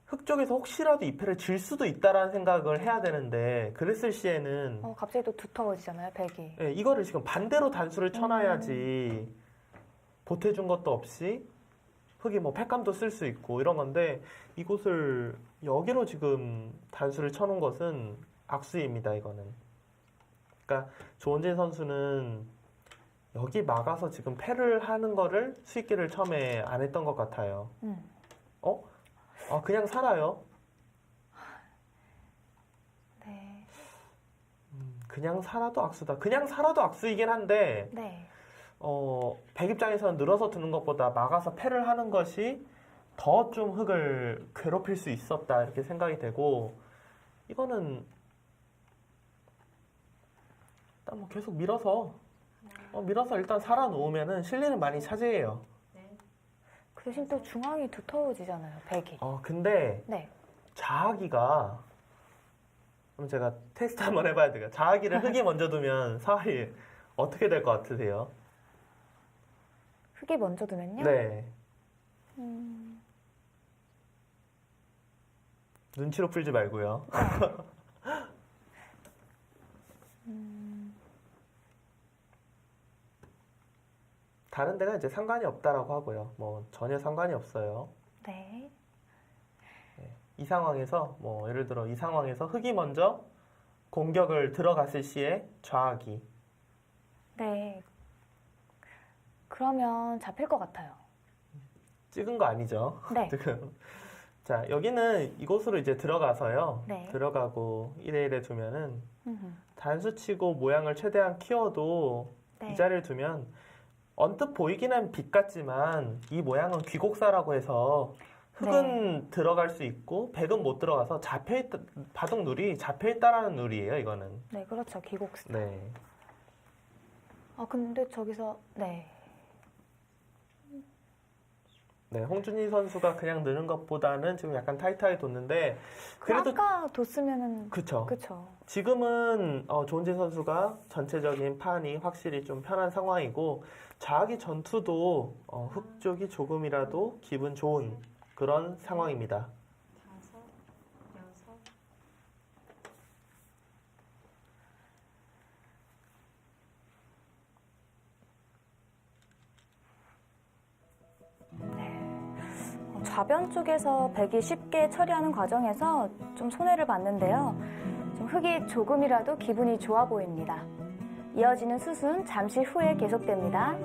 흙 쪽에서 혹시라도 이 패를 질 수도 있다라는 생각을 해야 되는데 그랬을 시에는 갑자기 또 두터워지잖아요, 백이. 예, 이거를 지금 반대로 단수를 쳐놔야지 보태준 것도 없이 흙이 뭐 패감도 쓸 수 있고 이런 건데 이곳을 여기로 지금 단수를 쳐놓은 것은 악수입니다, 이거는. 그러니까 조은진 선수는 여기 막아서 지금 패를 하는 거를 수익기를 처음에 안 했던 것 같아요. 그냥 살아요. 네. 그냥 살아도 악수다. 그냥 살아도 악수이긴 한데 네. 백 입장에서는 늘어서 두는 것보다 막아서 패를 하는 것이 더 좀 흙을 괴롭힐 수 있었다 이렇게 생각이 되고 이거는 일단 뭐 계속 밀어서 일단 살아 놓으면은 실리는 많이 차지해요. 그 대신 또 중앙이 두터워지잖아요, 백이. 근데 네. 자아기가 그럼 제가 테스트 한번 해봐야 돼요. 자아기를 흙이 먼저 두면 사활이 어떻게 될 것 같으세요? 흙이 흑이 먼저 두면요? 네. 음, 눈치로 풀지 말고요. 다른 데가 이제 상관이 없다라고 하고요. 뭐 전혀 상관이 없어요. 네. 이 상황에서 뭐 예를 들어 이 상황에서 흑이 먼저 공격을 들어갔을 시에 좌악이. 네. 그러면 잡힐 것 같아요. 찍은 거 아니죠? 네. 지금. 자, 여기는 이곳으로 이제 들어가서요. 네. 들어가고 1대1에 두면은 음흠. 단수치고 모양을 최대한 키워도 네. 이 자리를 두면 언뜻 보이기는 빛 같지만 이 모양은 귀곡사라고 해서 흑은 들어갈 수 있고 백은 못 들어가서 잡혀있다, 바둑 룰이 잡혀있다라는 룰이에요, 이거는. 네, 그렇죠. 기곡스. 네. 아, 근데 저기서, 네. 네, 홍준희 선수가 그냥 느는 것보다는 지금 약간 타이트하게 뒀는데 그래도 아까 뒀으면은, 그쵸. 그쵸. 지금은 조은진 선수가 전체적인 판이 확실히 좀 편한 상황이고 좌악이 전투도 흑 쪽이 조금이라도 기분 좋은 그런 상황입니다. 5, 6, 좌변 쪽에서 백이 쉽게 처리하는 과정에서 좀 손해를 봤는데요. 좀 흑이 조금이라도 기분이 좋아 보입니다. 이어지는 수순 잠시 후에 계속됩니다.